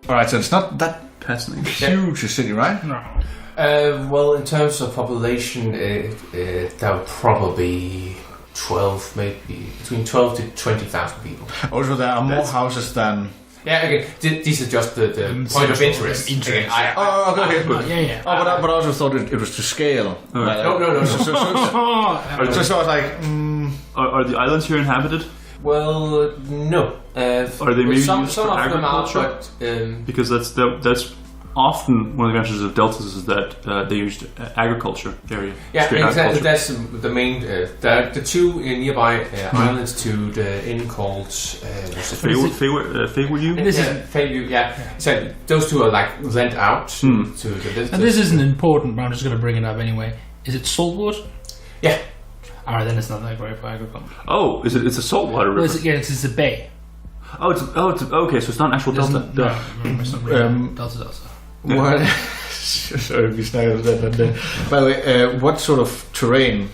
Alright, so it's not that huge a city, right? No. Well, in terms of population, there would probably be 12, maybe between 12 to 20,000 people. Also, there are more houses than... Yeah, okay. These are just the point of interest. Okay. Yeah. But I also thought it was to scale. Right. No. So I was like... Are the islands here inhabited? Well, no. Are they maybe some used for of agriculture? them are, but, because that's often one of the advantages of deltas is that they used agriculture area. Yeah, exactly. That's the main. The two nearby islands to the inn called Faywood. Yeah. So those two are like lent out to the visitors. And this isn't important, but I'm just going to bring it up anyway. Is it saltwood? Yeah. Alright, then it's not that great for agriculture. Oh, is it? It's a saltwater river. Well, it's a bay. It's okay. So it's not an actual delta. No, it's not really delta. What? Sorry, we started that. By the way, what sort of terrain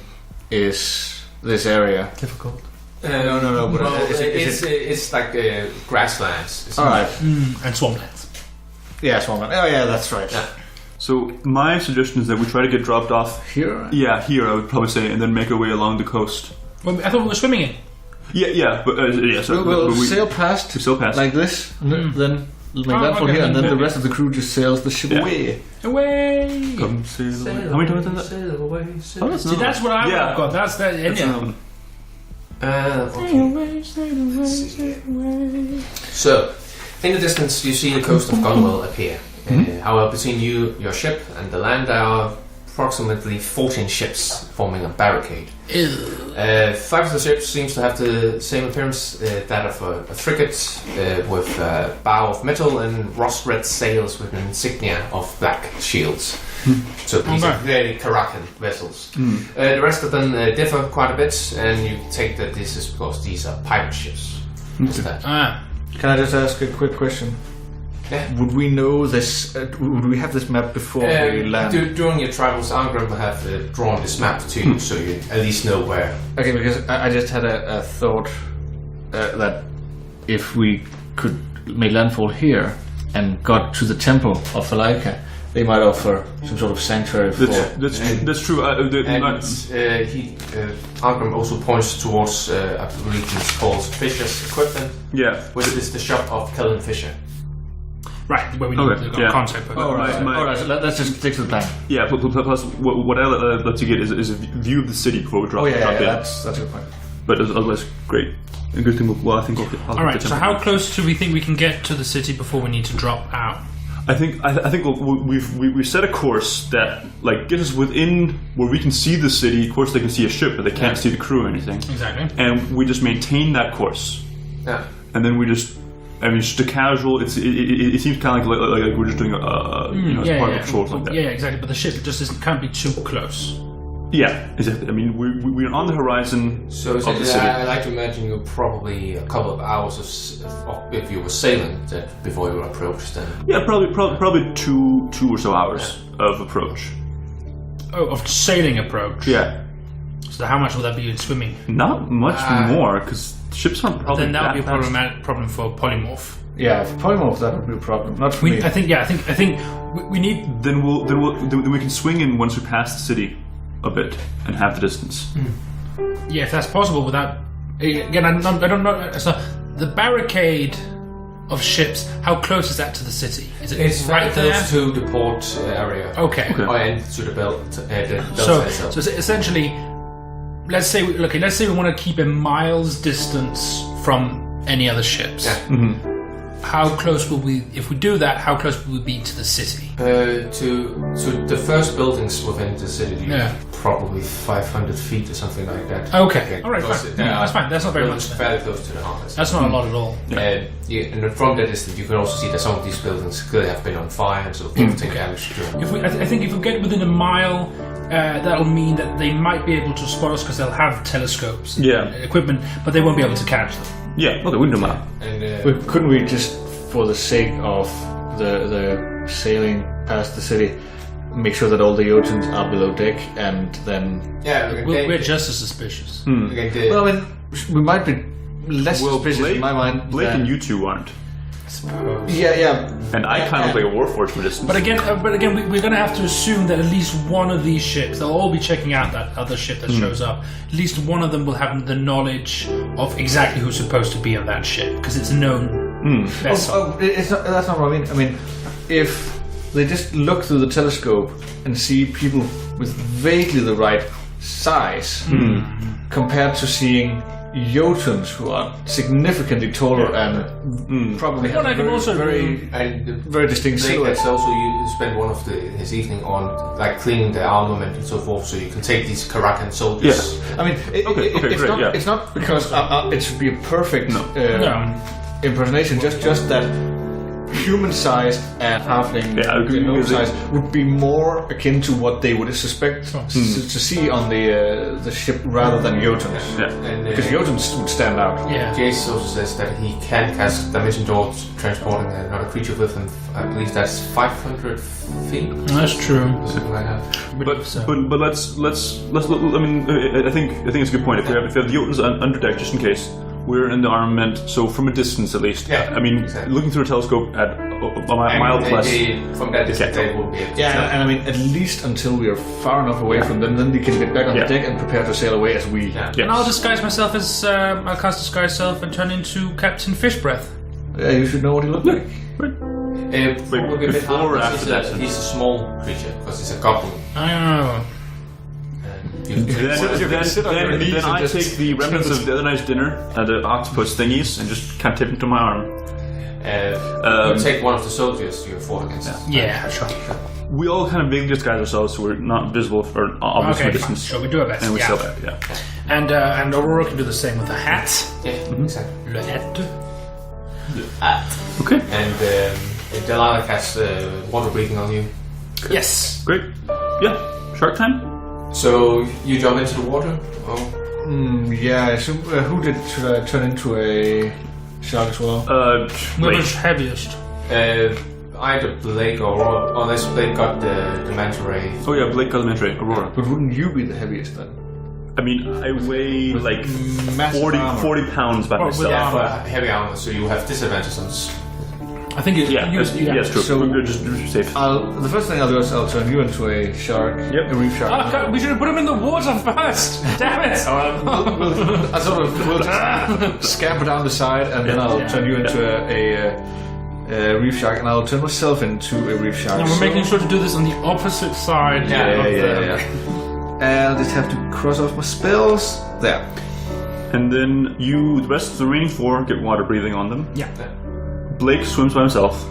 is this area? Difficult. No. But well, it's like grasslands. All right, and swamplands. Yeah, swampland. Oh, yeah, that's right. Yeah. So my suggestion is that we try to get dropped off here. Yeah, here I would probably say, and then make our way along the coast. Well, I thought we were swimming in. Yeah, but So we'll sail past like this, and then. Make landfall here, and then the rest of the crew just sails the ship away. Away! Come sail away. How many times is that? Sail away. See, that's what I would have got. That's that. So, in the distance, you see the coast of Gunwell appear. However, between your ship, and the land, there are approximately 14 ships forming a barricade. 5 of the ships seems to have the same appearance, that of a frigate with a bow of metal and rust-red sails with an insignia of black shields. So these are very Doraken vessels. The rest of them differ quite a bit, and you take that this is because these are pirate ships. Can I just ask a quick question? Yeah. Would we know this? Would we have this map before we land? During your travels, Angram will have drawn this map to you, so you at least know where. Okay, because I just had a thought that if we could make landfall here and got to the temple of Valaika, they might offer some sort of sanctuary for... That's true. Angram also points towards a region called Fischer's Equipment, which is the shop of Kellen Fischer. Right, where we need the concept. Alright, so let's just stick to the plan. Yeah, plus what I like to get is a view of the city before we drop in. That's a good point. But otherwise, great. A good thing. Well, I think I'll Alright, so how close do we think we can get to the city before we need to drop out? I think we've set a course that gets us within where we can see the city. Of course, they can see a ship, but they can't see the crew or anything. Exactly. And we just maintain that course. Yeah. And then we just. I mean, just a casual. It seems kind of like we're just doing part of patrols like that. Yeah, exactly. But the ship can't be too close. Yeah, exactly. I mean, we're on the horizon of the city. I like to imagine you're probably a couple of hours if you were sailing before you were approached. Then probably two or so hours of approach. Oh, of sailing approach. Yeah. So how much will that be in swimming? Not much more, because ships aren't probably. Then that would be a problem for polymorph. Yeah, for polymorph that would be a problem. Not for me. I think we need. Then we can swing in once we pass the city a bit and have the distance. Yeah, if that's possible without. Again, I don't know. So the barricade of ships. How close is that to the city? It's right close to the port area. Okay. And to the belt. So essentially. Let's say we want to keep a mile's distance from any other ships. Yeah. Mm-hmm. How close will we, if we do that, how close will we be to the city? To the first buildings within the city, probably 500 feet or something like that. Okay. All right, fine. That's fine. That's not very much. Fairly close to the harvest. That's not a lot at all. And from that distance, you can also see that some of these buildings clearly have been on fire, and so people take damage. I think if we get within a mile, that'll mean that they might be able to spot us because they'll have telescopes and equipment, but they won't be able to catch them. Yeah, well, they wouldn't know. And couldn't we just, for the sake of the sailing past the city, make sure that all the Jotuns are below deck, and then... Yeah, we're just as suspicious. Well, I mean, we might be less suspicious in my mind. Blake and you two aren't. suppose. Yeah. And I kind of look like a warforged from a distance. But again, we're going to have to assume that at least one of these ships, they'll all be checking out that other ship that shows up. At least one of them will have the knowledge of exactly who's supposed to be on that ship, because it's a known vessel. That's not what I mean. I mean, if they just look through the telescope and see people with vaguely the right size, compared to seeing Jotuns who are significantly taller and probably have very distinct silhouettes. Also, you spend one of his evening on like cleaning the armament and so forth, so you can take these Karakan soldiers. Yeah. I mean, it's not because it should be a perfect impersonation. Just that human-sized and halfling gnome size would be more akin to what they would suspect to see on the ship rather than Jotuns. Yeah. Because Jotuns would stand out. Yeah. Jace also says that he can cast Dimension Door, transporting another creature with him. I believe that's 500 feet. That's true. Something like that. But let's look. I mean, I think it's a good point. If you have the Jotuns under deck, just in case. We're in the armament, so from a distance at least. Yeah, I mean, exactly. Looking through a telescope at a mile plus. From that distance, they will be able to and I mean, at least until we are far enough away from them, then we can get back on the deck and prepare to sail away as we. Yes. And I'll disguise myself as I'll cast disguise self and turn into Captain Fishbreath. Yeah, you should know what he looks like. Probably before or after that? He's a small creature because he's a goblin. I don't know. Then I take the remnants of the other night's dinner and the octopus thingies and just kind of tip into my arm. You take one of the soldiers you fought against. Yeah, sure. We all kind of vaguely disguise ourselves so we're not visible or obvious from a distance. Sure, we do our best. And we still back, And Aurora can do the same with the hat. Yeah, exactly. Le hat. Okay. And Delilah casts water breathing on you. Yes. Great. Yeah. Shark time? So you jump into the water? Yeah, I assume, who should I turn into a shark as well? Whoever's heaviest. Either Blake or Aurora, unless Blake got the manta ray. Oh yeah, Blake got the manta ray. Aurora. But wouldn't you be the heaviest then? I mean, I weigh like 40 pounds by myself. Yeah, for heavy armor, so you have disadvantage on. I think yes, true. So we're just safe. The first thing I'll do is I'll turn you into a shark, a reef shark. Oh, God, we should have put him in the water first. Damn it! I sort of will scamper down the side, and then I'll turn you into a reef shark, and I'll turn myself into a reef shark. And we're making sure to do this on the opposite side. Yeah. And I just have to cross off my spells. There. And then the rest of the remaining 4 get water breathing on them. Yeah. Blake swims by himself.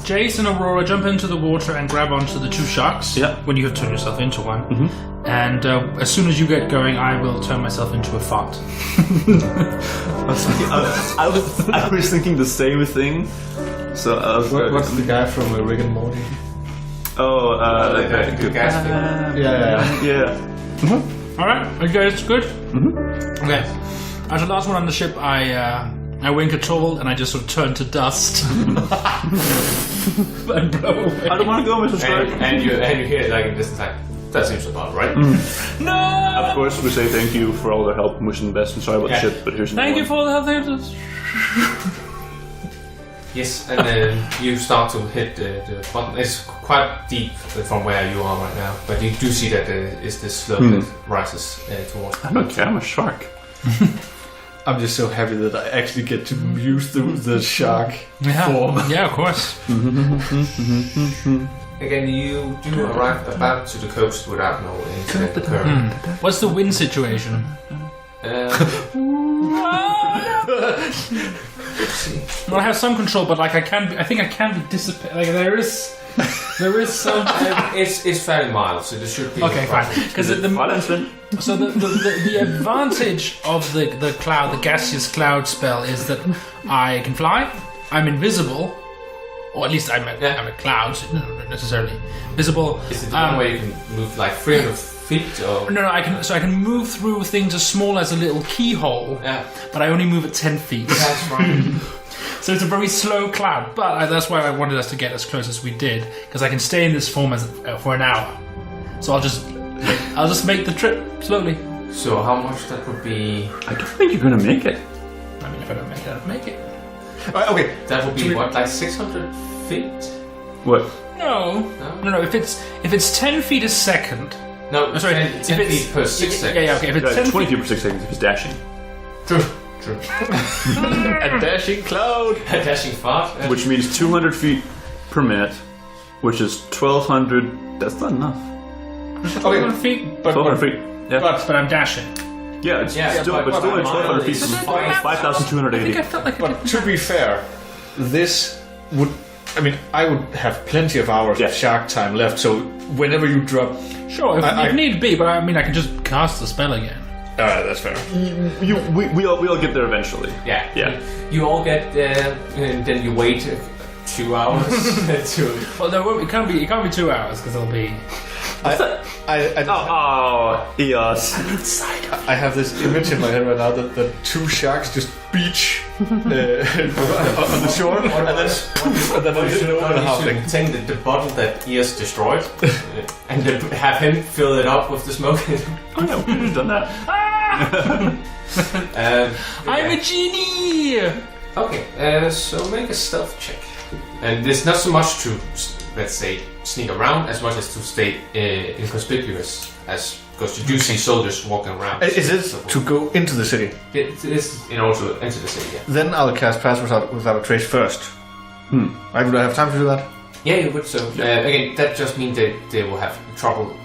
Jace and Aurora jump into the water and grab onto the 2 sharks. Yeah. When you have turned yourself into one. And as soon as you get going, I will turn myself into a fart. I was thinking the same thing. So what's the guy from Rick and Morty? Oh, good gas thing. Yeah. All right, are you guys good? Okay. As the last one on the ship, I wink at Torvald and I just sort of turn to dust and blow away. I don't want to go, Mr. Strike. And you hear it like in distance, like that seems about right. No. Of course, we say thank you for all their help and wishing the best. And sorry about the ship, but here's thank you for all the help. Yes, and then you start to hit the bottom. It's quite deep from where you are right now, but you do see that there is this slope that rises towards. I don't care, I'm a shark. I'm just so happy that I actually get to use the shark form. Yeah, of course. Again, you do arrive about to the coast without no incident occurring. What's the wind situation? Well, I have some control, but like I think I can be dissipated. Like there is some. It's fairly mild, so there should be. Okay, fine. Because so the advantage of the cloud, the gaseous cloud spell, is that I can fly. I'm invisible, or at least I'm a cloud, so not necessarily visible. Is it the one way you can move like 300 feet? Or? No, I can. So I can move through things as small as a little keyhole. Yeah. But I only move at 10 feet. That's right. So it's a very slow cloud, but that's why I wanted us to get as close as we did, because I can stay in this form for an hour. So I'll just make the trip slowly. So how much that would be? I don't think you're gonna make it. I mean, if I don't make it, I don't make it. Okay. That would be what, like 600 feet? What? No. If it's 10 feet a second. No, sorry. 10 feet per 6 seconds. Yeah. Okay. If it's 10 20 feet feet per 6 seconds if he's dashing. True. A dashing cloud. A dashing fart. Which means 200 feet per minute, which is 1,200. That's not enough. 12 feet. But 1,200 feet. Yeah. But I'm dashing. Yeah, it's still but 1,200 feet. it's I think 5,280. I felt like I But to be fair, this would. I mean, I would have plenty of hours of shark time left. So whenever you drop, Sure, if need be, but I mean, I can just cast the spell again. that's fair. We all get there eventually. Yeah. You all get there, and then you wait 2 hours to. Well, there won't. It can't be 2 hours because it'll be. Eos. I have this image in my head right now that the two sharks just beach on the shore, and then there's no one howling. Take the bottle that Eos destroyed, and then have him fill it up with the smoke. Oh yeah, we've done that. I'm a genie. Okay, so make a stealth check, and there's not so much to, let's say, sneak around as much as to stay inconspicuous, because you do see soldiers walking around. Is it to go into the city? It is in order to enter the city. Yeah. Then I'll cast Pass Without a Trace first. Right, would I have time to do that? Yeah, you would. So again, that just means that they will have trouble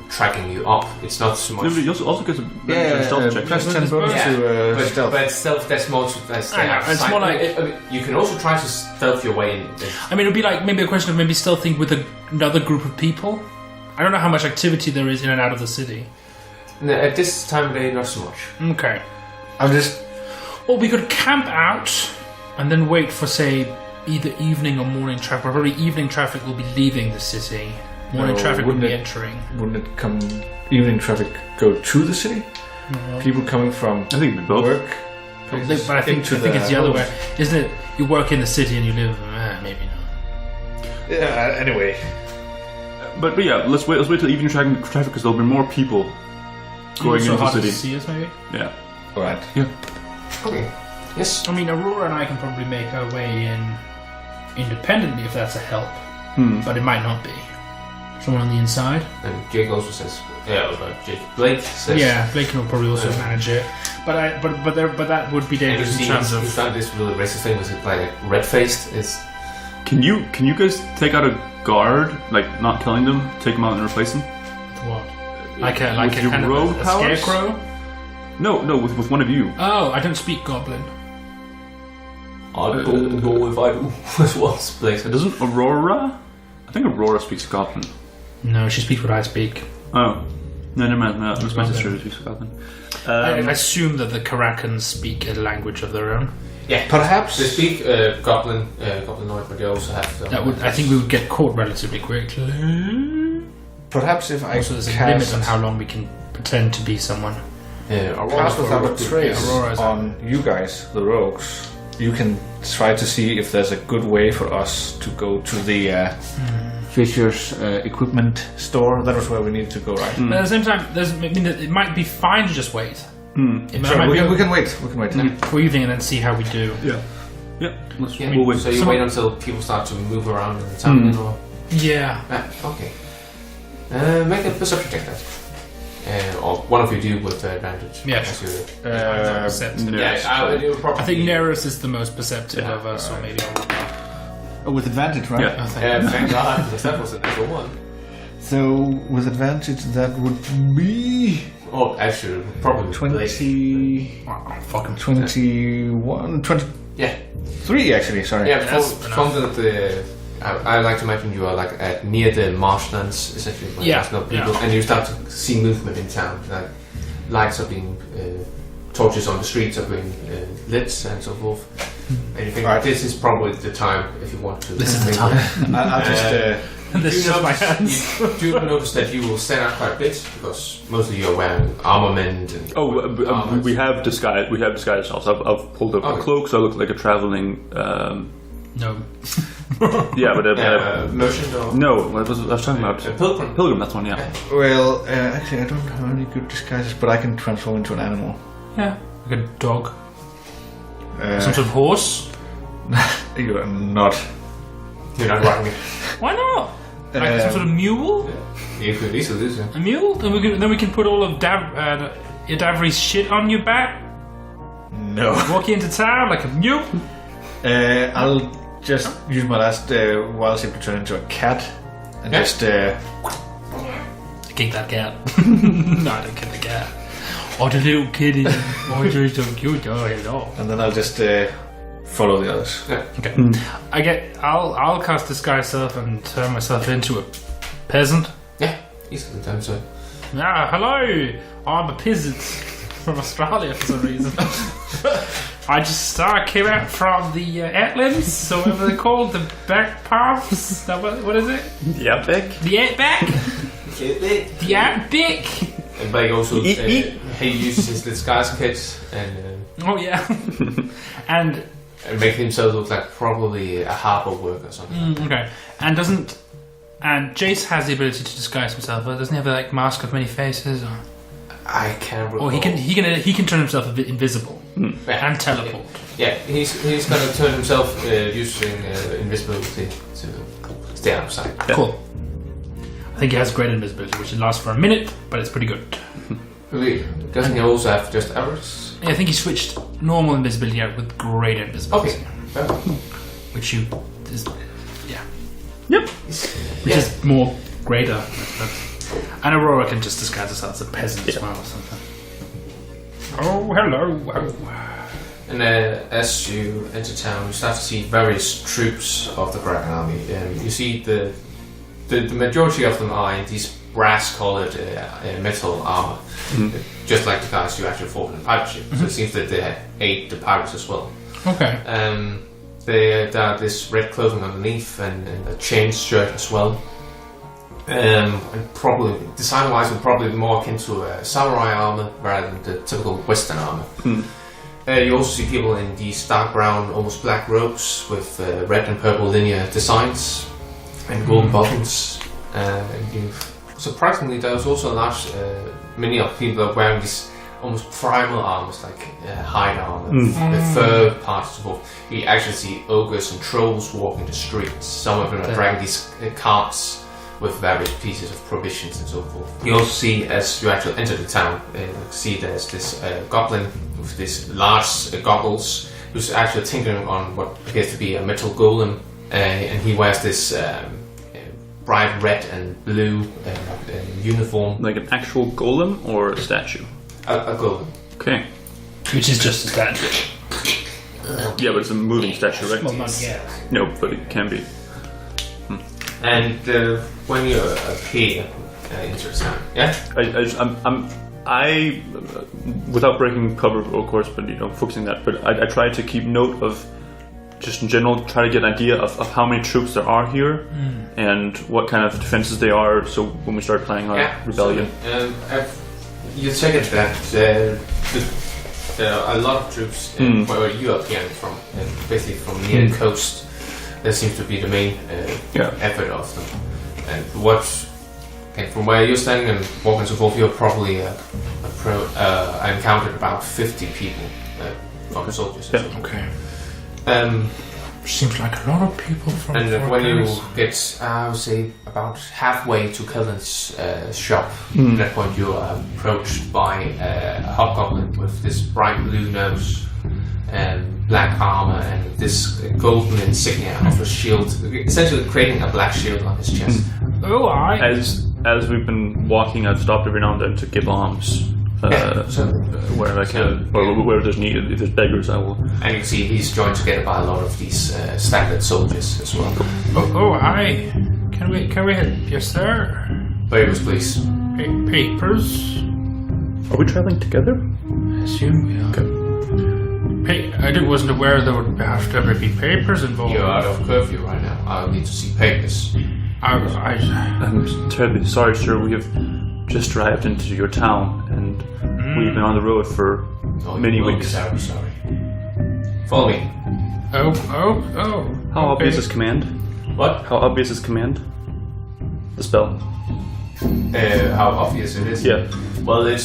tracking you up. It's not so much. You also get a stealth check. Plus 10 bonus to stealth. But stealth, that's more to it's more like you can also try to stealth your way in. I mean, it would be like maybe a question of maybe stealthing with another group of people. I don't know how much activity there is in and out of the city. No, at this time of day, not so much. Okay. I'm just. Well, we could camp out and then wait for, say, either evening or morning traffic. Probably evening traffic will be leaving the city. Morning traffic will be entering. Wouldn't it come? Evening traffic go to the city? People coming from I think both. work. But I think it's the other way, isn't it? You work in the city and you live. Maybe not. Yeah. Anyway. But yeah, let's wait till evening traffic because there'll be more people going into the city. To see us, maybe. Yeah. All right. Yeah. Okay. Yes. I mean, Aurora and I can probably make our way in independently if that's a help, but it might not be. Someone on the inside. And Jake also says, Blake says, yeah, Blake will probably also manage it, but that would be dangerous in terms of. You found this really racist thing. Was it like red faced? Is Can you guys take out a guard, like not killing them, take them out and replace them? What? Like a your kind of rogue a powers? scarecrow? No, with one of you. Oh, I don't speak Goblin. I don't know if I do. What's Blake said? Doesn't Aurora? I think Aurora speaks Goblin. No, she speaks what I speak. Oh. No, never mind. No, it's my sister who speaks Goblin. I assume that the Karakans speak a language of their own. Yeah, perhaps they speak Goblinoid, but they also have. I think we would get caught relatively quickly. Perhaps if I Also, there's a cast limit on how long we can pretend to be someone. Pass Without a Trace Aurora's on you guys, the rogues, you can try to see if there's a good way for us to go to the Fischer's equipment store. That was where we need to go, right? But at the same time, it might be fine to just wait. Sure, we can wait. We can wait. For evening and then see how we do. Yeah. We'll wait. So you wait until people start to move around in the town, or Yeah. okay. Make a perception check then. Or one of you do with advantage. Yeah. I think Nereus is the most perceptive of us, or maybe. With advantage, right? Yeah. Thank God, because that was the natural one. So with advantage, that would be. Oh, actually, probably 20. Fuck him. 21. 20. Yeah. 3 actually. Sorry. Yeah. From the I like to imagine you are like near the marshlands, essentially. Where there's no people, and you start to see movement in town. Like lights are being, torches on the streets are being lit, and so forth. And you think this is probably the time if you want to. This is the time. I'll just. This is just my hands. You do notice that you will stand out quite a bit because mostly you're wearing armament. And we have disguised. We have disguised ourselves. I've pulled up a cloak, so I look like a traveling. No. Yeah, but merchant or no. I was talking about a pilgrim. Pilgrim. That's one. Yeah. Well, actually, I don't have any good disguises, but I can transform into an animal. Yeah. Like a dog. Some sort of horse. You are not. You're not riding it. Why not? Like some sort of mule? You could easily do so. A mule? Then we can put all of Davri's shit on your back. No. Walk into town like a mule. I'll just use my last wild shape to turn into a cat and just kick that cat. No, I don't kick the cat. Oh, the little kitty. Oh, you're so cute. Oh, hello. and then I'll just follow the others. Yeah. Okay. I'll cast disguise self and turn myself into a peasant. Yeah, easily done so. Ah, hello. I'm a peasant from Australia for some reason. I just came out from the Atlantis, so whatever they're called, the back paths. What is it? The outback? The outback. The outback. And Blake also he uses his disguise kit and Oh yeah. and make himself look like probably a harbour worker or something. Okay. And Jace has the ability to disguise himself, but doesn't he have a mask of many faces? Or? I can't recall. Or he can turn himself a bit invisible and teleport. Yeah, he's going to turn himself using invisibility to stay outside. Yeah. Cool. I think he has great invisibility, which lasts for a minute, but it's pretty good. Really? Doesn't he also have just hours? Yeah, I think he switched normal invisibility out with great invisibility. Okay. Which Yep. Which is more greater. And Aurora can just disguise herself as a peasant as well or something. Oh, hello. And as you enter town, you start to see various troops of the Kraken army. You see the majority of them are in these brass-colored metal armor, just like the guys you actually fought in the pirate ship. So it seems that they ate the pirates as well. Okay. They have this red clothing underneath and a chain shirt as well. And probably design-wise, would probably be more akin to a samurai armor rather than the typical Western armor. You also see people in these dark brown, almost black robes with red and purple linear designs and golden buttons. Surprisingly, there was also a large many of people are wearing these almost primal armors, like hide armor with fur parts and so forth. You actually see ogres and trolls walking the streets. Some of them are dragging these carts with various pieces of provisions and so forth. You also see, as you actually enter the town, see there's this goblin with these large goggles who's actually tinkering on what appears to be a metal golem, and he wears this bright red and blue uniform. Like an actual golem or a statue? A golem. Okay. Which is just a statue. Yeah, but it's a moving statue, right? Well, not yet. No, but it can be. And when you appear into the town, I without breaking cover, of course, but focusing that. But I try to keep note of, just in general, try to get an idea of how many troops there are here and what kind of defenses they are. So when we start planning our rebellion, you take it that there are a lot of troops where you are appearing from, basically from near the coast. That seems to be the main effort of them. And from where you're standing and walking so forth, you're probably encountered about 50 people from the soldiers. Okay. Seems like a lot of people from. And when you get, I would say, about halfway to Kelvin's shop, at that point you are approached by a hobgoblin with this bright blue nose and black armor and this golden insignia of a shield, essentially creating a black shield on his chest. Oh, As we've been walking, I've stopped every now and then to give alms. Wherever I can, or where there's need. If there's beggars, I will. And you can see he's joined together by a lot of these standard soldiers as well. Oh, hi. Can we help you, sir? Papers, please. Papers? Are we traveling together? I assume we are. I wasn't aware there would have to ever be papers involved. You're out of curfew right now. I'll need to see papers. I'm terribly sorry, sir. We have just arrived into your town, and we've been on the road for many weeks. I'm sorry. Follow me. Oh. How obvious is command? What? How obvious is command? The spell. How obvious it is? Yeah. Well, I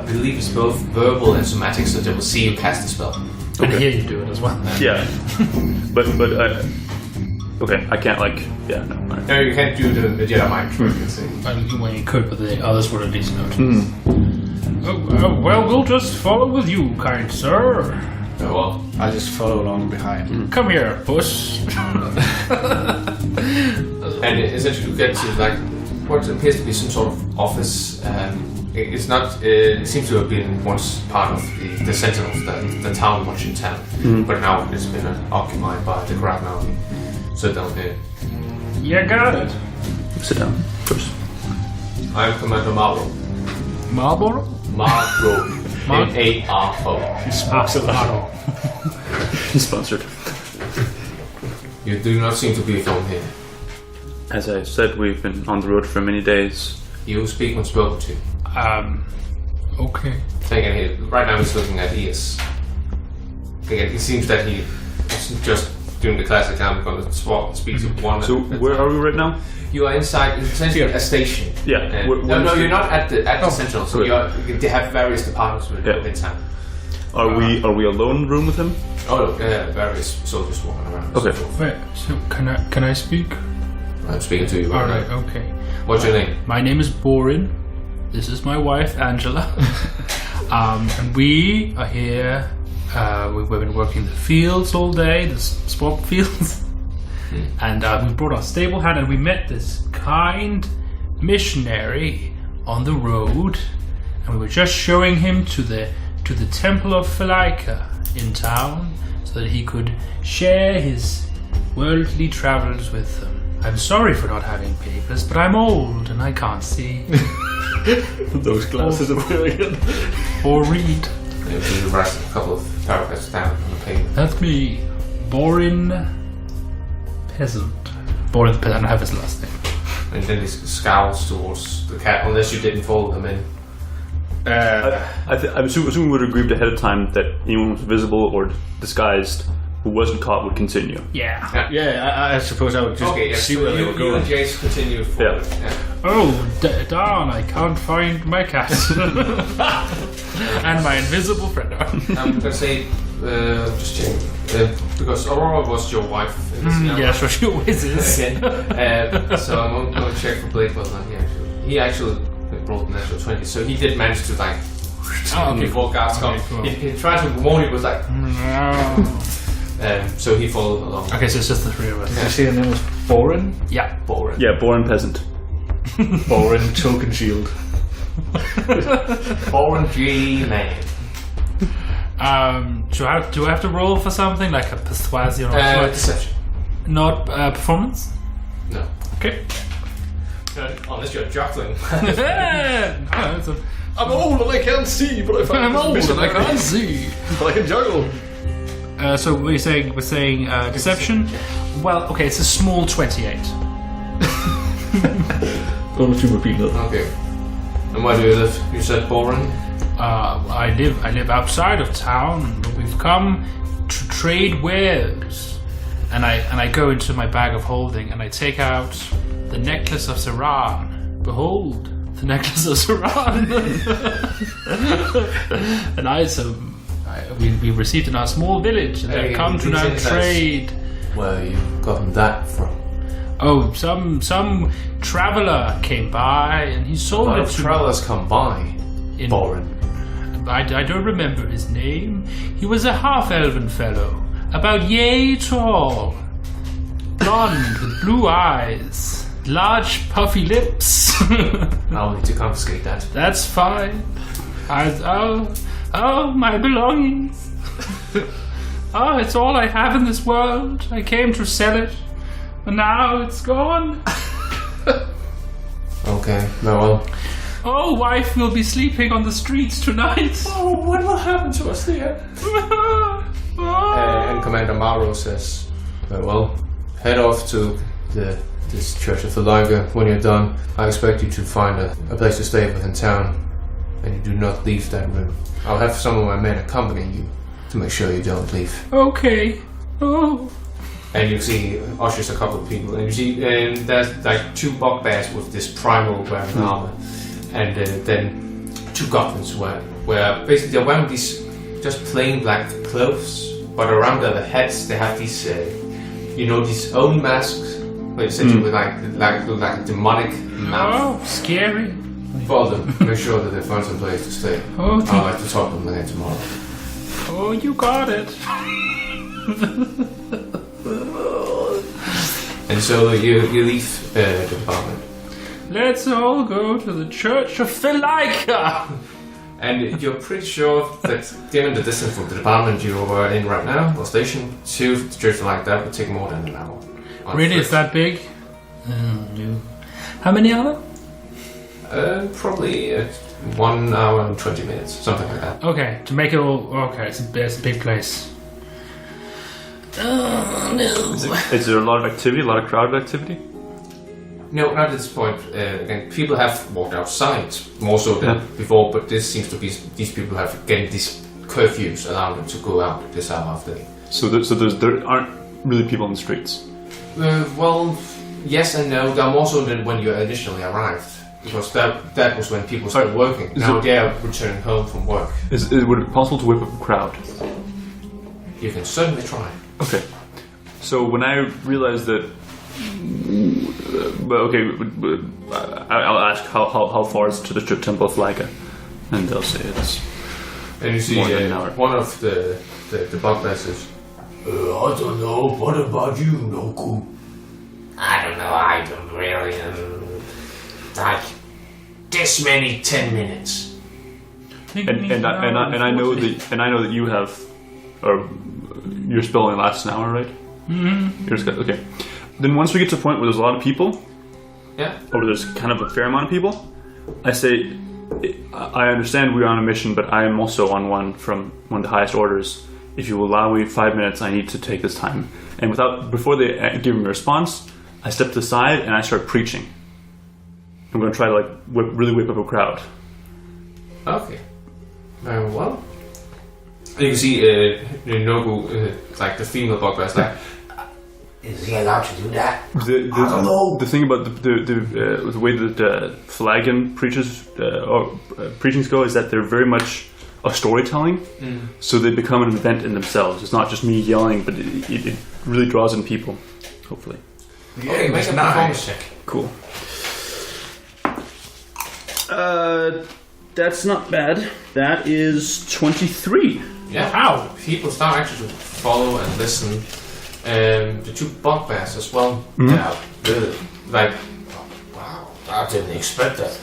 believe it's both verbal and somatic, so they will see you cast the spell. And here you do it as well. Yeah, but okay, I can't like no. Right. No, you can't do the Jedi mind trick. Well, you could, but the others would at least know. Well, we'll just follow with you, kind sir. Oh, well, I just follow along behind. Come here, puss. and essentially you get to like what appears to be some sort of office. It's not. It seems to have been once part of the Sentinels, the town watch in town, but now it's been occupied by the crowd now. Sit down here. Yeah, got it. Sit down first. I'm Commander Marlowe. Marlboro? Marlowe. M-A-R-O. Sponsored. You do not seem to be from here. As I said, we've been on the road for many days. You speak when spoken to. Okay. Again, right now he's looking at ears. Again, it seems that he is just doing the classic. I'm going to speak to one. So where are we right now? You are inside, essentially a station. Yeah. No, you're not at the Central. So they have various departments within town. Are we alone in the room with him? Oh, no, various soldiers walking around. Okay. Wait, so can I speak? I'm speaking to you right Alright, now. okay. What's your name? My name is Borin. This is my wife, Angela. And we are here. We've been working the fields all day, the swamp fields. And we brought our stable hand and we met this kind missionary on the road. And we were just showing him to the temple of Phalaika in town so that he could share his worldly travels with them. I'm sorry for not having papers, but I'm old and I can't see. Those glasses are very good. Or read. Maybe you write a couple of paragraphs down on the paper. That's me. Borin Peasant. Borin the Peasant. I don't have his last name. And then he scowls towards the cat, unless you didn't follow him in. I'm assuming we would have agreed ahead of time that anyone was visible or disguised who wasn't caught would continue. Yeah. Yeah, I suppose I would just see where they were You going. and Jace continue forward. Yeah. Oh, darn, I can't find my cat. And my invisible friend. I'm going to say, just check, because Aurora was your wife. In this Yeah, so she always is. So I'm going to check for Blake, but not he actually brought an natural 20, so he did manage to like before guards come. Cool. He tried to warn you, but like so he followed along. Okay, so it's just the three of us. Did you say the name was Borin? Yeah. Boring. Yeah, Borin Peasant. Borin Token Shield. Boring G man. Do I have to roll for something like a persuasion or Deception. not performance? No. Okay. Unless you're juggling. I'm old and I can't see, but I find I'm old and I can't see. But I can juggle. So we're saying deception. Well, okay, it's a small 28. Only two more people. Okay. And where do you live? You said boring? I live outside of town, but we've come to trade wares. And I go into my bag of holding and I take out the necklace of Saran. Behold, the necklace of Saran. An item we received in our small village, and I've come to now trade. Where you gotten that from? Oh, some traveler came by and he sold it to travelers come by. in Boring. I don't remember his name. He was a half-elven fellow, about yay tall, blonde with blue eyes, large puffy lips. I'll need to confiscate that. That's fine. Oh, my belongings. Oh, it's all I have in this world. I came to sell it, and now it's gone. Okay, well. Oh, wife will be sleeping on the streets tonight. Oh, what will happen to us there? And Commander Mauro says, well, head off to this Church of the Liger. When you're done, I expect you to find a place to stay within town, and you do not leave that room. I'll have some of my men accompany you to make sure you don't leave. Okay. Oh. And you see ushers a couple of people, and you see there's like two bugbears with this primal wearing armor, and then two goblins where basically they're wearing these just plain black clothes, but around their heads they have these, these Oni masks, which essentially look like a demonic mouth. Oh, scary. Follow them. Make sure that they find some place to stay. Oh, I'll like to talk to them again tomorrow. Oh, you got it. And so you leave the department. Let's all go to the Church of Philika. And you're pretty sure that given the distance from the department you are in right now, or station, to the church like that would take more than an hour. Really? It's that big? No. How many are there? Probably 1 hour and 20 minutes, something like that. Okay, to make it all... Okay, it's a big place. Oh, no. Is there a lot of activity, a lot of crowd activity? No, not at this point. Again, people have walked outside more so than before, but this seems to be these people have getting these curfews allowing them to go out this hour of the day. So there aren't really people in the streets? Well, yes and no. There are more so than when you initially arrived, because that was when people started working. Now they are returning home from work. Would it be possible to whip up a crowd? You can certainly try. Okay. So when I realized that... I'll ask how far is to the Temple of Laika, and they'll say it's... And you see one of the bugbears I don't know, what about you, Noku? I don't know, I don't really... like, this many 10 minutes. And I know that you have... Or your spell only lasts an hour, right? Mm-hmm. Okay. Then once we get to the point where there's a lot of people, or there's kind of a fair amount of people, I say, I understand we're on a mission, but I am also on one from one of the highest orders. If you will allow me 5 minutes, I need to take this time. And before they give me a response, I step to the side and I start preaching. I'm going to try to really whip up a crowd. Okay. Very well. You can see Nobu, like the female bugbear, like, is he allowed to do that? I don't know. The thing about the way that Flagon preachings go is that they're very much a storytelling, so they become an event in themselves. It's not just me yelling, but it really draws in people, hopefully. Okay, make a performance check. Cool. That's not bad. That is 23. Yeah. Wow. People start actually to follow and listen. The two bugbears as well. Yeah, really. Like, wow, I didn't expect that.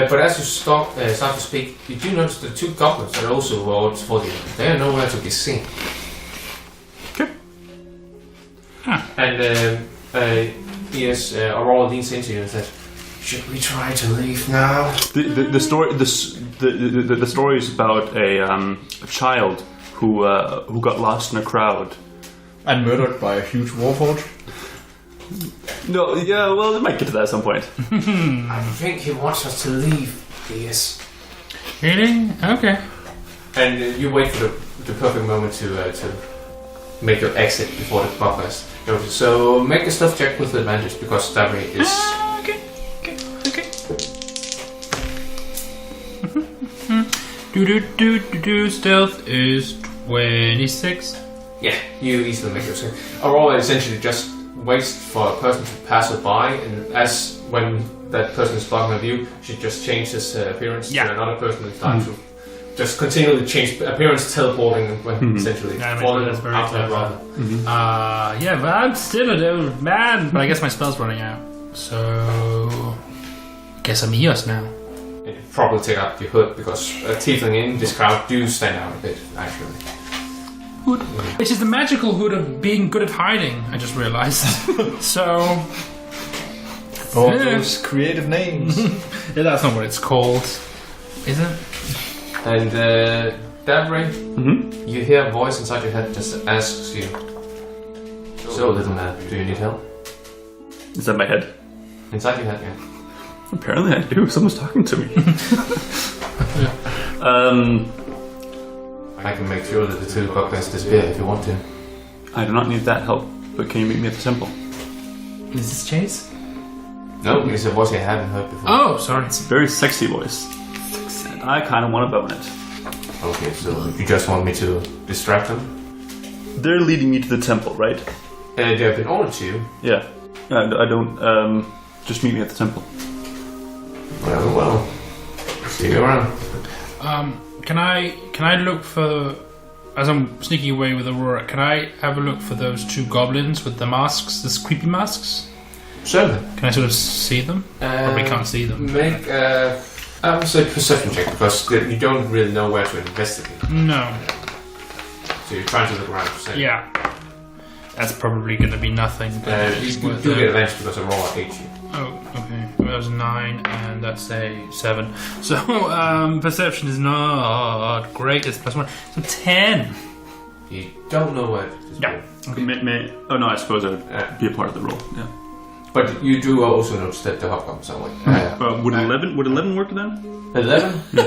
But as you start to speak, you do notice the two goblins that are also rolled for the. They are nowhere to be seen. Okay. And Aurora leans into you and says, "Should we try to leave now?" The story is about a child who got lost in a crowd and murdered by a huge warforged. No, yeah, well, we might get to that at some point. I think he wants us to leave. Yes. Really? Okay. And you wait for the perfect moment to make your exit before the bugbears. So make a stealth check with advantage because that way is. Okay. Stealth is 26. Yeah, you easily make your escape. Aurora essentially just waits for a person to pass her by, and as when that person is blocking her view, she just changes her appearance to another person and starts to just continually change appearance, teleporting and essentially falling after her brother. Yeah, but I'm still an old man. But I guess my spell's running out. So guess I'm Eos now. You probably take out your hood because tiefling in this crowd do stand out a bit, actually. Hood. Which is the magical hood of being good at hiding, I just realized. So all those creative names. Yeah, that's not what it's called. Is it? And Dabray, you hear a voice inside your head just asks you, "So little man, do you need help?" Is that my head? Inside your head, yeah. Apparently I do. Someone's talking to me. I can make sure that the two bugbears disappear if you want to. I do not need that help, but can you meet me at the temple? Is this Chase? No, it's a voice I haven't heard before. Oh, sorry. It's a very sexy voice. And I kind of want to bone it. Okay, so you just want me to distract them? They're leading me to the temple, right? They have been ordered to. Yeah. I don't. Just meet me at the temple. Well. See you around. Can I look for, as I'm sneaking away with Aurora, can I have a look for those 2 goblins with the masks, the creepy masks? Certainly. Can I sort of see them? Probably can't see them. Make I would say perception check, because you don't really know where to investigate. No. So you're trying to look around for something. Yeah. That's probably going to be nothing. You do get advantage because Aurora hates you. Oh, okay. Well, that was 9, and that's a 7. So, perception is not great. It's +1. So 10. You don't know where to Yeah. Okay. Oh no, I suppose I would be a part of the roll. Yeah. But you do also notice that the hobgoblins are somewhere. Would 11 work then? 11? No.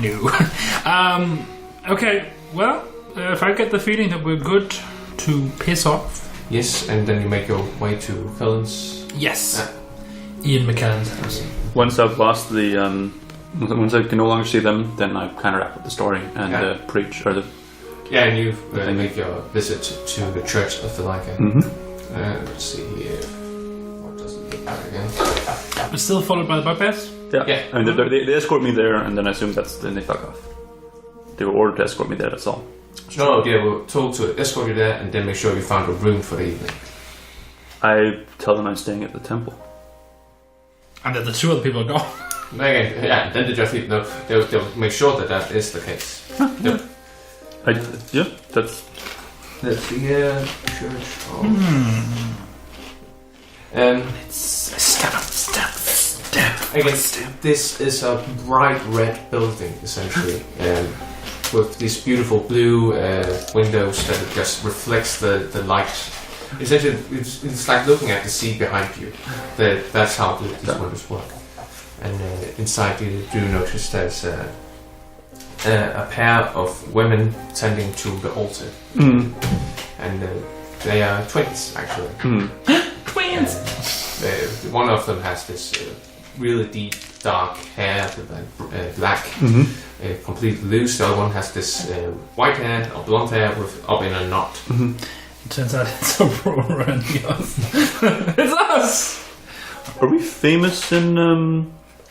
No. Okay, well, if I get the feeling that we're good to piss off. Yes, and then you make your way to Felon's. Yes. Ian McKellen's house. Once I've lost the, once I can no longer see them, then I kind of wrap up the story and preach, or the... Yeah, and you make your visit to the Church of Philika. Mm-hmm. Let's see here. What does it look like again? We're still followed by the bugbears? Yeah. I mean, they escort me there, and then I assume then they fuck off. They were ordered to escort me there, that's all. No, they were told to escort you there and then make sure you found a room for the evening. I tell them I'm staying at the temple. And that the 2 other people are gone. Again, yeah, then they just leave. No, they'll make sure that is the case. Yeah, that's... Let's see here. Church. Stab. Again, this is a bright red building, essentially. With these beautiful blue windows that just reflects the light. Essentially, it's like looking at the sea behind you. That's how these windows work. And inside you do notice there's a pair of women tending to the altar. And they are twins, actually. Twins! One of them has this really deep, dark hair with black, completely loose. The other one has this white hair or blonde hair up in a knot. It turns out it's Aurora and us. It's us! Are we famous in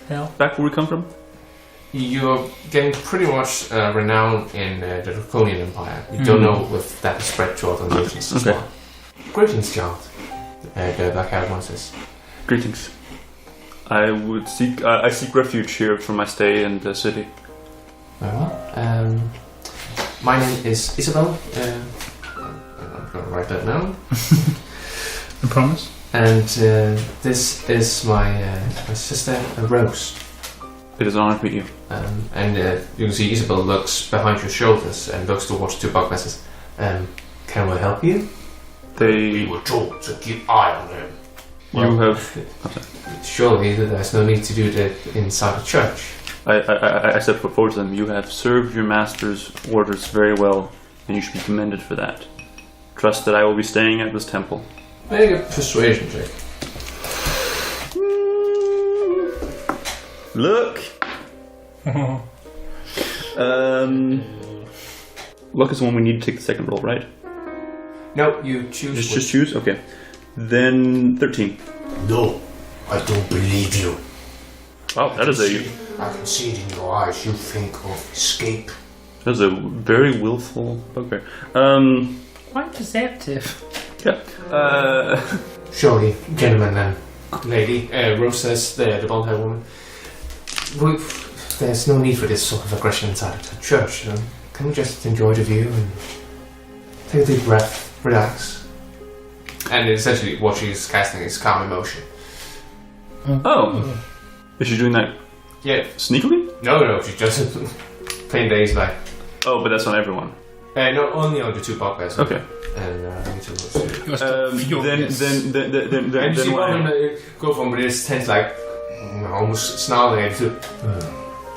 Hell. back where we come from? You're getting pretty much renowned in the Draconian Empire. You don't know if that is spread to other nations as well. Greetings, child. The black-haired one says. Greetings. I seek refuge here from my stay in the city. Very well. My name is Isabel. I'm going to write that down. I promise. And this is my sister, Rose. It is an honor to meet you. And you can see Isabel looks behind your shoulders and looks towards 2 bugbears. Can we help you? We were told to keep eye on him. You have... Surely there's no need to do that inside the church. I step forward to them. You have served your master's orders very well, and you should be commended for that. Trust that I will be staying at this temple. Make a persuasion check. Look! Luck is the one we need to take the second roll, right? No, you choose. Just choose? Okay. Then 13. No, I don't believe you. Wow, that is a... I can see it in your eyes. You think of escape. That is a very willful bugbear. Quite deceptive. Yeah. Surely, gentlemen and lady, Rose says, the blonde-haired woman. There's no need for this sort of aggression inside the church. Can we just enjoy the view and take a deep breath, relax? And essentially, what she's casting is calm emotion. Oh. Is she doing that Yeah. sneakily? No, she's just plain days like. Oh, but that's on everyone. No, only on the 2 bugbears. Okay. And I need to look through. Then And you see one of them go from this tense, like almost snarling at you.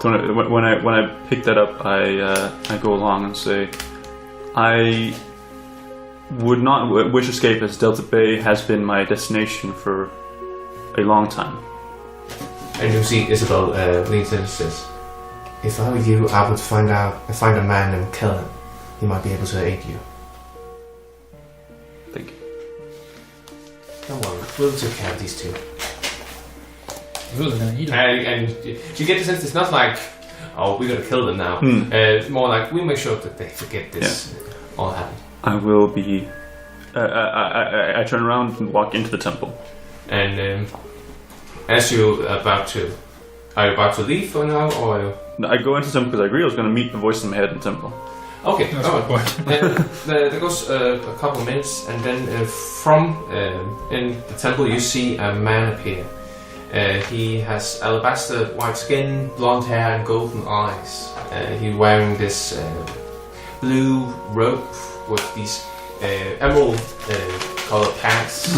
When I pick that up, I go along and say, I would not wish escape, as Delta Bay has been my destination for a long time. And you see Isabel leans in and says, if I were you, I would find a man named Kellen. He might be able to aid you. Thank you. Don't worry, we'll take care of these two. We're gonna eat them. And you get the sense it's not like, oh, we gotta kill them now. It's more like, we'll make sure that they forget this all happened. I will be... I turn around and walk into the temple. And as you're about to... Are you about to leave for now, or... I go into the temple because I agree I was going to meet the voice in my head in the temple. Okay, That's all my right. point. There goes a couple of minutes, and then from in the temple you see a man appear. He has alabaster white skin, blonde hair, and golden eyes. He's wearing this blue robe with these emerald colored pants.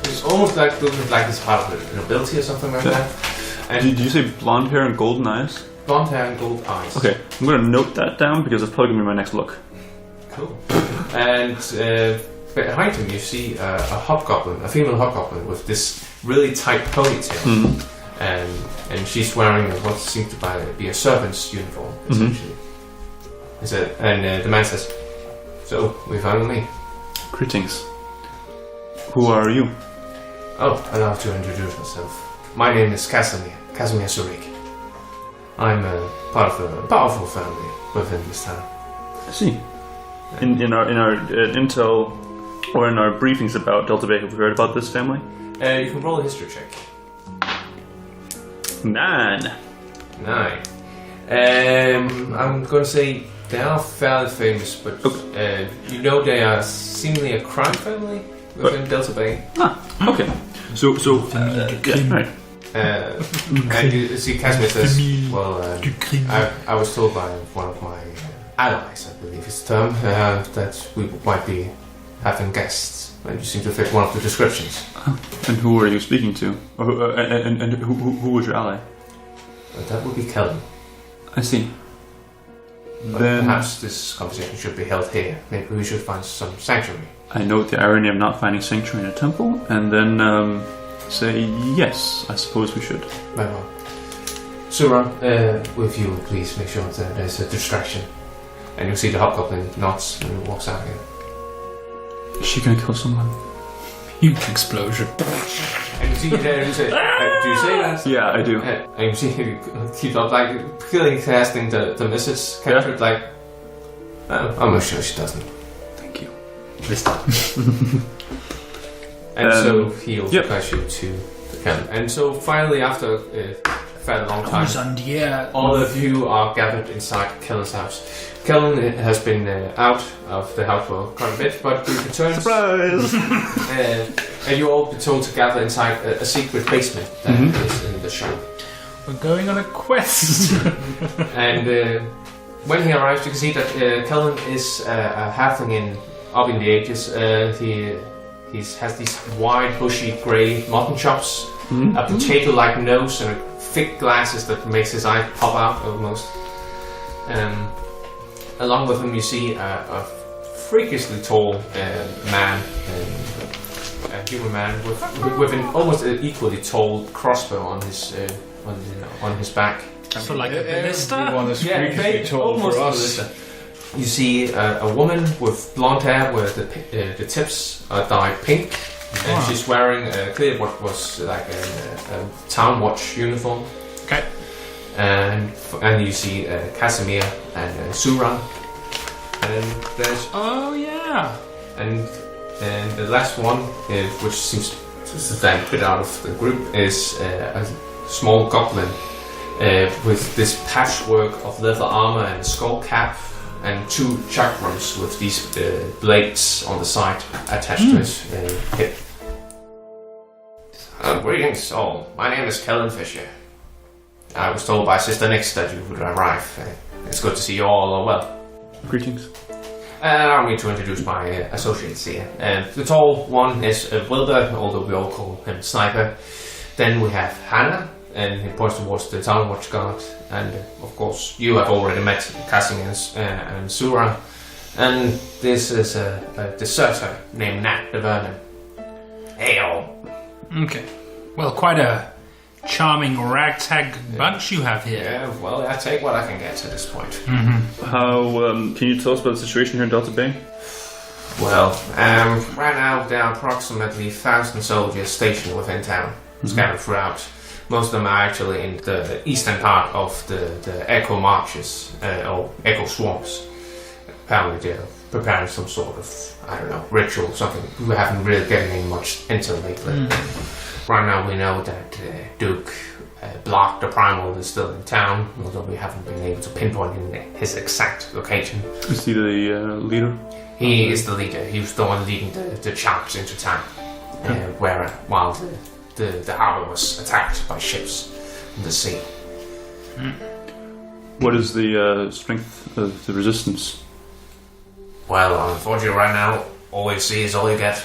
It's almost like looking like he's part of the nobility or something like that. And Did you say blonde hair and golden eyes? blonde hair and gold eyes. Okay, I'm going to note that down because it's probably going to be my next look. Cool. And behind him you see a hobgoblin, a female hobgoblin with this really tight ponytail. And she's wearing what seems to be a servant's uniform, essentially. And the man says, "So, we finally..." Greetings. Who are you? Oh, allow to introduce myself. My name is Casimir Surik. I'm part of a powerful family within this town. I see. In our intel or in our briefings about Delta Bay, have we heard about this family? You can roll a history check. 9. 9. I'm going to say they are fairly famous, but you know they are seemingly a crime family within Delta Bay. Okay. So yeah, right. And you see Casimir says, well, I was told by one of my allies, I believe is the term, that we might be having guests, and you seem to fit one of the descriptions. And who are you speaking to? And who was your ally? That would be Kellen. I see. But Then perhaps this conversation should be held here. Maybe we should find some sanctuary. I note the irony of not finding sanctuary in a temple, and then say yes. I suppose we should. Very well. Suran, with you, please make sure that there's a distraction. And you'll see the hobgoblin nods and walks out again. Is she gonna kill someone? Huge explosion. And you see there, you say, do you say that? Yeah, I do. And you see him keep up, like, clearly casting the message character, like, I'm not sure she doesn't. Thank you. And so he also guides you to the camp. And so finally, after a fairly long time, all of you are gathered inside Kellen's house. Kellen has been out of the house for quite a bit, but he returns. Surprise! And you all be told to gather inside a secret basement that is in the shop. We're going on a quest. And when he arrives, you can see that Kellen is a halfling up in the ages. He has these wide, bushy, grey mutton chops, a potato-like nose, and thick glasses that makes his eye pop out almost. Along with him, you see a freakishly tall man, a human man with an almost equally tall crossbow on his back. So like a ballista? Everyone is freakishly tall for us. You see a woman with blonde hair where the tips are dyed pink, and she's wearing clearly what was like a town watch uniform. Okay. And you see Casimir and Suran, and there's and the last one, which seems to stand a bit out of the group, is a small goblin with this patchwork of leather armor and skull cap, and 2 chakrams with these blades on the side attached to his hip. Greetings all. My name is Kellen Fischer. I was told by Sister Nix that you would arrive. It's good to see you all are well. Greetings. Allow me to introduce my associates here. The tall one is Wilder, although we all call him Sniper. Then we have Hannah, and he points towards the town watch guard. And of course, you have already met Casimir and Sura. And this is a deserter named Nat the Vernon. Hey all. Okay. Well, quite a charming ragtag bunch you have here. Yeah, well, I take what I can get at this point. How can you tell us about the situation here in Delta Bay? Well, right now there are approximately 1,000 soldiers stationed within town, scattered throughout. Most of them are actually in the eastern part of the Echo Marshes, or Echo Swamps. Apparently they're preparing some sort of, I don't know, ritual, something we haven't really getting in much into lately. Right now we know that Duke Block, the Primal, is still in town, although we haven't been able to pinpoint his exact location. Is he the leader? He is the leader. He was the one leading the charge into town, while the harbor was attacked by ships from the sea. What is the strength of the resistance? Well, unfortunately, right now, all we see is all you get.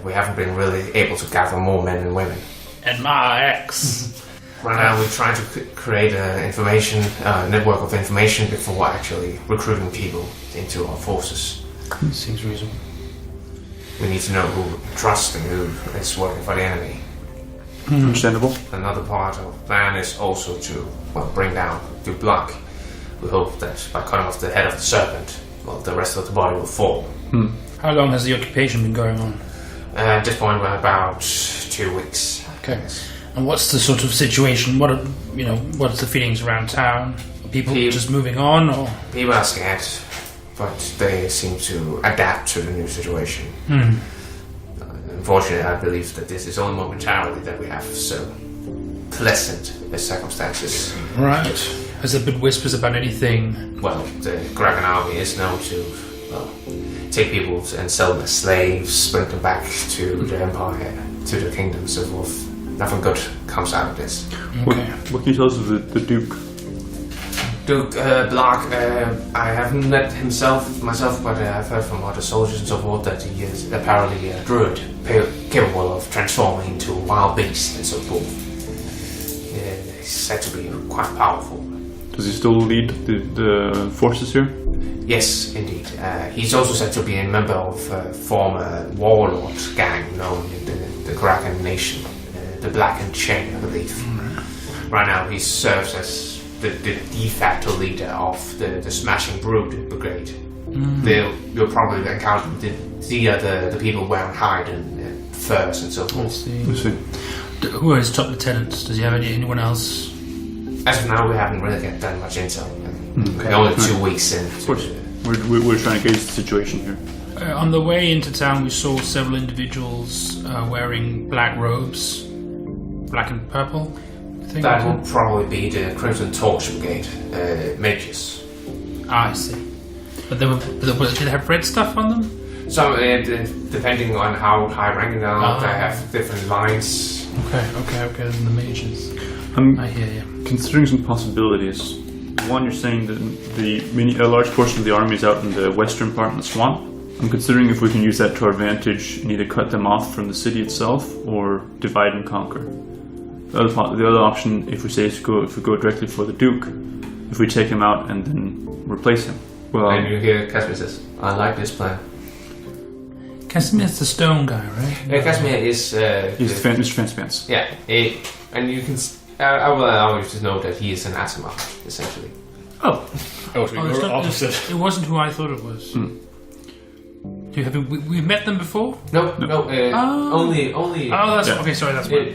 We haven't been really able to gather more men and women. And my ex. Right now, we're trying to create a network of information before actually recruiting people into our forces. Seems reasonable. We need to know who we trust and who is working for the enemy. Understandable. Another part of the plan is also to bring down Duke Block. We hope that by cutting off the head of the serpent, the rest of the body will fall. How long has the occupation been going on? At this point, we're about 2 weeks. Okay. And what's the sort of situation? What's the feelings around town? Are people just moving on, or people are scared, but they seem to adapt to the new situation. Unfortunately, I believe that this is only momentarily that we have so pleasant circumstances. right? Has there been whispers about anything? Well, the Kraken army is known to take people and sell them as slaves, bring them back to the empire, to the kingdom, so forth. Nothing good comes out of this. Okay. What can you tell us of the Duke? Duke Block, I haven't met myself, but I've heard from other soldiers and so forth that he is apparently a druid, capable of transforming into a wild beast and so forth. He's said to be quite powerful. Does he still lead the forces here? Yes, indeed. He's also said to be a member of a former warlord gang known in the Kraken Nation, the Black and Chain, I believe. Right now he serves as the de facto leader of the Smashing Brood Brigade. You'll probably encounter the people wearing hide and furs and so forth. I see. Who are his top lieutenants? Does he have anyone else? As of now, we haven't really got that much intel. We're only 2 weeks in. Of course. We're trying to gauge the situation here. On the way into town, we saw several individuals wearing black robes, black and purple. That will probably be the Crimson Torch Brigade, mages. I see. But did they have red stuff on them? So, depending on how high ranking they are, they have different lines. Okay, then the mages. I hear you. Considering some possibilities, one, you're saying that a large portion of the army is out in the western part of the swamp. I'm considering if we can use that to our advantage and either cut them off from the city itself or divide and conquer. The other option, if we go directly for the Duke, if we take him out and then replace him. Well, and you hear Casimir says, "I like this plan." Casimir's the stone guy, right? Yeah, Casimir is. he's Mr. Fanspants. Yeah, and you can. I will allow you to know that he is an Asimov, essentially. Oh, opposite. It wasn't who I thought it was. We met them before? No. Only. Oh, that's okay. Sorry, that's what.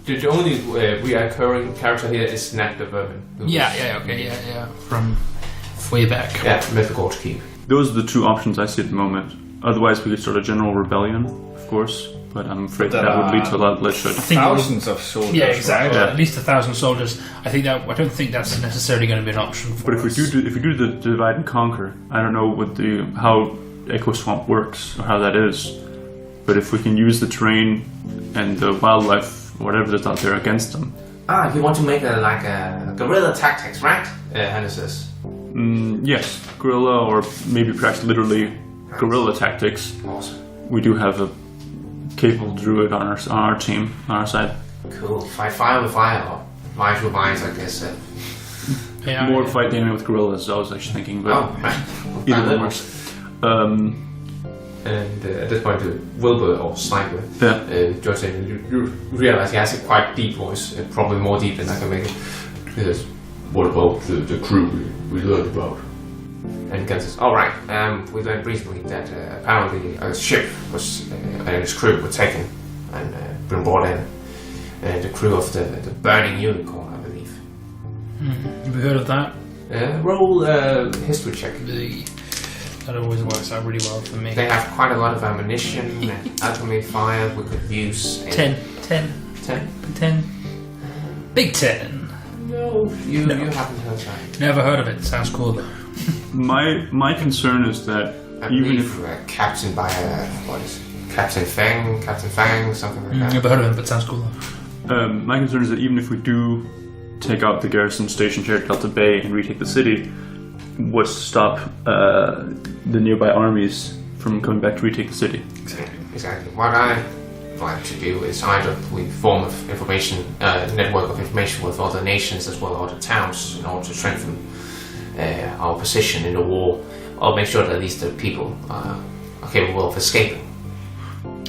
The only reoccurring character here is Nat the Vermin. Yeah. From way back. Yeah, Mythical Keep. Those are the two options I see at the moment. Otherwise, we could start a general rebellion, of course. But I'm afraid that would lead to a lot of bloodshed. Thousands of soldiers. Yeah, exactly. Right? At least 1,000 soldiers. I don't think that's necessarily going to be an option for But if we do the divide and conquer, I don't know how Echo Swamp works or how that is. But if we can use the terrain and the wildlife, whatever that's out there, against them. You want to make a guerrilla tactics, right? Hannah says. Yes, guerrilla, or maybe perhaps literally guerrilla tactics. Awesome. We do have a capable druid on our team, on our side. Cool. Fight fire with fire, or minds with minds, I guess. More fight the enemy with guerrillas, I was actually thinking, but either one works. And at this point, Wilbur or Sniper, George, you realize he has a quite deep voice, probably more deep than I can make it. He says, "What about the crew we learned about?" And Ken says, "All right, we learned recently that apparently a ship was and its crew were taken and been brought in. The crew of the burning unicorn, I believe." Have you heard of that? Roll history check. That always works out really well for me. They have quite a lot of ammunition and alchemy fire we could use. 10. 10. Big 10. No, you haven't heard that. Never heard of it. Sounds cool though. My concern is that I even believe if captained by what is it? Captain Fang, something like that. Never heard of it, but sounds cool though. my concern is that even if we do take out the garrison station here at Delta Bay and retake the city, what's to stop the nearby armies from coming back to retake the city? Exactly. What I like to do is either we form an information network of information with other nations as well as other towns in order to strengthen our position in the war, or make sure that at least the people are capable of escaping.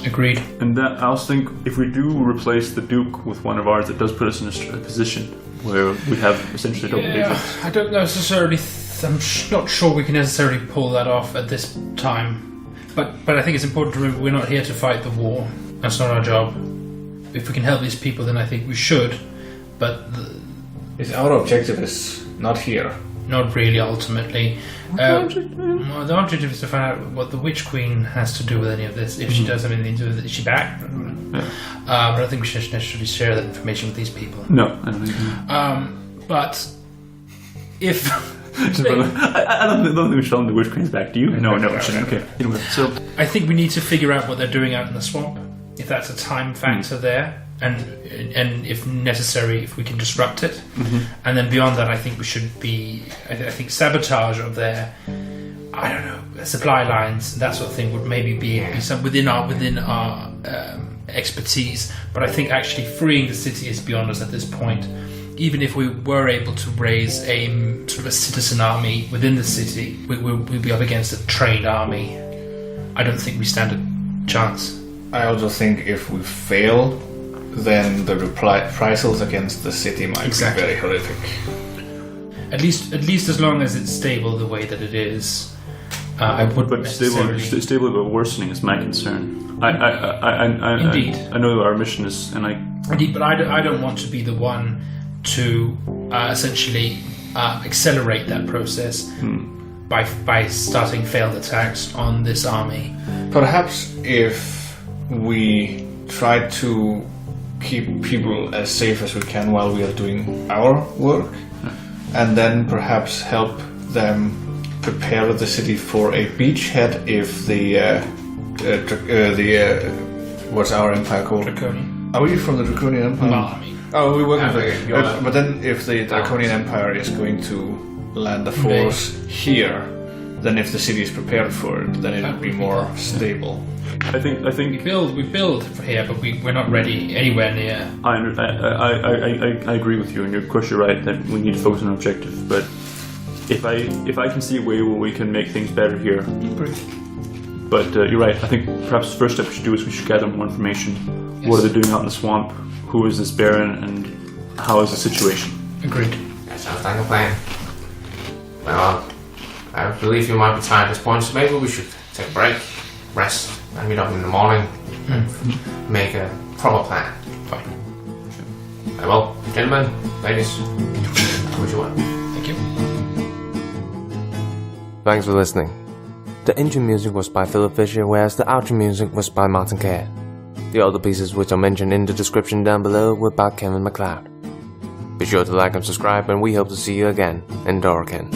Agreed. And that I also think if we do replace the Duke with one of ours, it does put us in a position where we have essentially double agents. I don't necessarily. I'm not sure we can necessarily pull that off at this time. But I think it's important to remember we're not here to fight the war. That's not our job. If we can help these people, then I think we should. But Our objective is not here. not really, ultimately. Well, the objective is to find out what the Witch Queen has to do with any of this. If she does have anything to do with it, is she back? But I don't think we should necessarily share that information with these people. No, I don't think. But if I don't think we should tell them the Witch Queen's back. Do you? No, we shouldn't. Okay. Anyway, so I think we need to figure out what they're doing out in the swamp. If that's a time factor there, and if necessary, if we can disrupt it, and then beyond that, I think we should be. I think sabotage of their, I don't know, supply lines, that sort of thing would maybe be some within our expertise. But I think actually freeing the city is beyond us at this point. Even if we were able to raise a sort of a citizen army within the city, we'd be up against a trained army. I don't think we stand a chance. I also think if we fail, then the reprisals against the city might be very horrific. At least as long as it's stable the way that it is, I wouldn't but necessarily... stable but worsening is my concern. Indeed. I know our mission is, and Indeed, but I don't want to be the one to essentially accelerate that process by starting failed attacks on this army. Perhaps if we try to keep people as safe as we can while we are doing our work, and then perhaps help them prepare the city for a beachhead if what's our empire called? Draconian. Are we from the Draconian Empire? Well, I mean, We're working for it. it. But then if the Draconian Empire is going to land a force here, then if the city is prepared for it, then it would be more stable. I think we build for here, but we're not ready anywhere near. I agree with you, and of course you're right that we need to focus on our objective. But if I can see a way where we can make things better here, but you're right. I think perhaps the first step we should do is we should gather more information. Yes. What are they doing out in the swamp? Who is this Baron, and how is the situation? Agreed. That sounds like a plan. Well, I believe you might be tired at this point, so maybe we should take a break, rest, and meet up in the morning and make a proper plan. Fine. Well, gentlemen, ladies, wish you well. Thank you. Thanks for listening. The intro music was by Philip Fischer, whereas the outro music was by Martin Kerr. The other pieces which are mentioned in the description down below were by Kevin MacLeod. Be sure to like and subscribe, and we hope to see you again in Doraken.